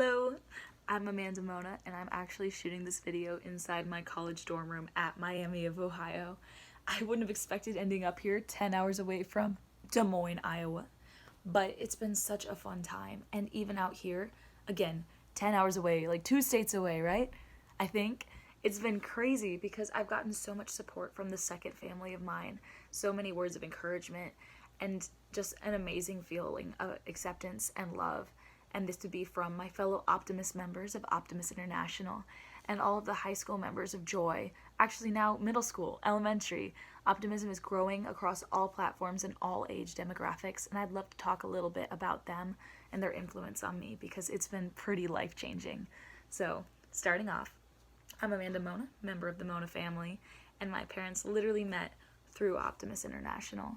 Hello, I'm Amanda Mona, and I'm actually shooting this video inside my college dorm room at Miami of Ohio. I wouldn't have expected ending up here 10 hours away from Des Moines, Iowa, but it's been such a fun time, and even out here, again, 10 hours away, like 2 states away, right? I think. It's been crazy because I've gotten so much support from the second family of mine, so many words of encouragement, and just an amazing feeling of acceptance and love. And this to be from my fellow Optimist members of Optimist International and all of the high school members of Joy, actually now middle school, elementary. Optimism is growing across all platforms and all age demographics, and I'd love to talk a little bit about them and their influence on me because it's been pretty life-changing. So, starting off, I'm Amanda Mona, member of the Mona family, and my parents literally met through Optimist International.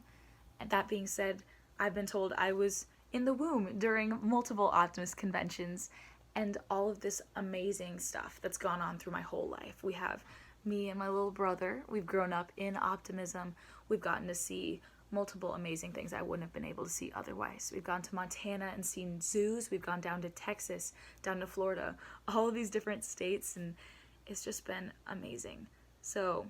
And that being said, I've been told I was in the womb during multiple Optimist conventions and all of this amazing stuff that's gone on through my whole life. We have me and my little brother. We've grown up in optimism. We've gotten to see multiple amazing things I wouldn't have been able to see otherwise. We've gone to Montana and seen zoos. We've gone down to Texas, down to Florida, all of these different states, and it's just been amazing. So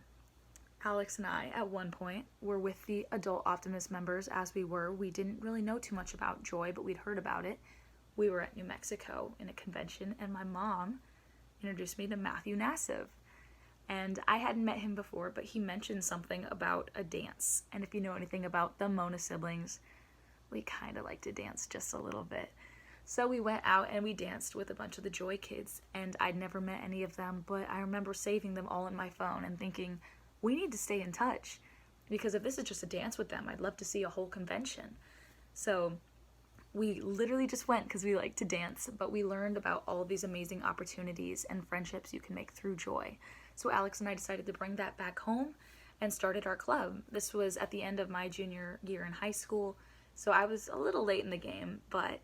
Alex and I, at one point, were with the adult Optimist members as we were. We didn't really know too much about Joy, but we'd heard about it. We were at New Mexico in a convention, and my mom introduced me to Matthew Nassif. And I hadn't met him before, but he mentioned something about a dance. And if you know anything about the Mona siblings, we kind of like to dance just a little bit. So we went out and we danced with a bunch of the Joy kids, and I'd never met any of them, but I remember saving them all in my phone and thinking, we need to stay in touch, because if this is just a dance with them, I'd love to see a whole convention. So we literally just went because we like to dance, but we learned about all of these amazing opportunities and friendships you can make through Joy. So Alex and I decided to bring that back home and started our club. This was at the end of my junior year in high school, so I was a little late in the game, but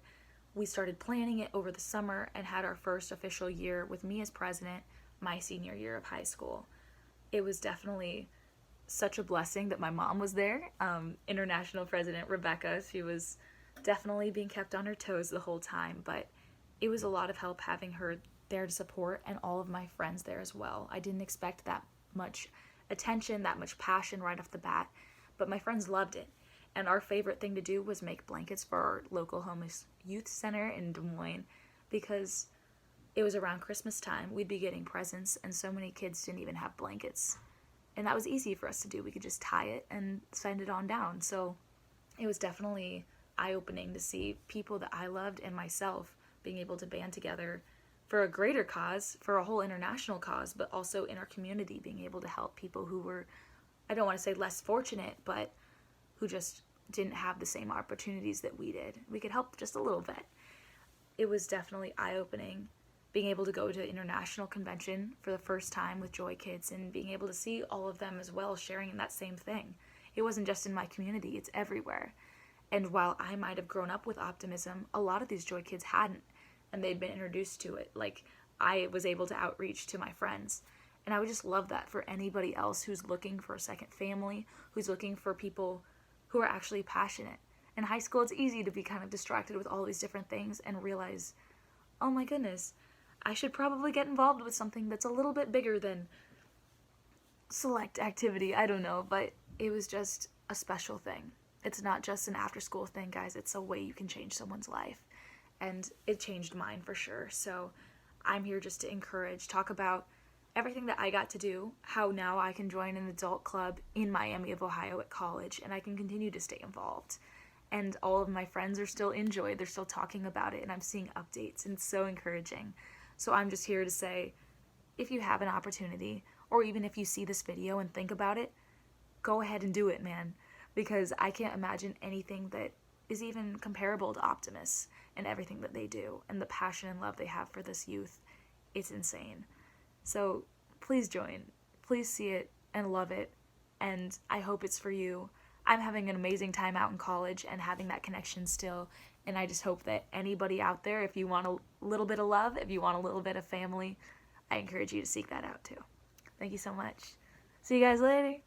we started planning it over the summer and had our first official year with me as president my senior year of high school. It was definitely such a blessing that my mom was there. International President Rebecca, she was definitely being kept on her toes the whole time, but it was a lot of help having her there to support and all of my friends there as well. I didn't expect that much attention, that much passion right off the bat, but my friends loved it. And our favorite thing to do was make blankets for our local homeless youth center in Des Moines, because it was around Christmas time. We'd be getting presents, and so many kids didn't even have blankets. And that was easy for us to do. We could just tie it and send it on down. So it was definitely eye-opening to see people that I loved and myself being able to band together for a greater cause, for a whole international cause, but also in our community, being able to help people who were, I don't want to say less fortunate, but who just didn't have the same opportunities that we did. We could help just a little bit. It was definitely eye-opening being able to go to international convention for the first time with Joy Kids and being able to see all of them as well sharing in that same thing. It wasn't just in my community, it's everywhere. And while I might have grown up with optimism, a lot of these Joy Kids hadn't, and they'd been introduced to it. Like, I was able to outreach to my friends. And I would just love that for anybody else who's looking for a second family, who's looking for people who are actually passionate. In high school, it's easy to be kind of distracted with all these different things and realize, oh my goodness, I should probably get involved with something that's a little bit bigger than select activity. I don't know, but it was just a special thing. It's not just an after-school thing, guys. It's a way you can change someone's life. And it changed mine for sure. So I'm here just to encourage, talk about everything that I got to do, how now I can join an adult club in Miami of Ohio at college, and I can continue to stay involved. And all of my friends are still in Joy. They're still talking about it, and I'm seeing updates, and it's so encouraging. So I'm just here to say, if you have an opportunity, or even if you see this video and think about it, go ahead and do it, man. Because I can't imagine anything that is even comparable to Optimists and everything that they do, and the passion and love they have for this youth. It's insane. So please join. Please see it and love it, and I hope it's for you. I'm having an amazing time out in college and having that connection still, and I just hope that anybody out there, if you want a little bit of love, if you want a little bit of family, I encourage you to seek that out too. Thank you so much. See you guys later.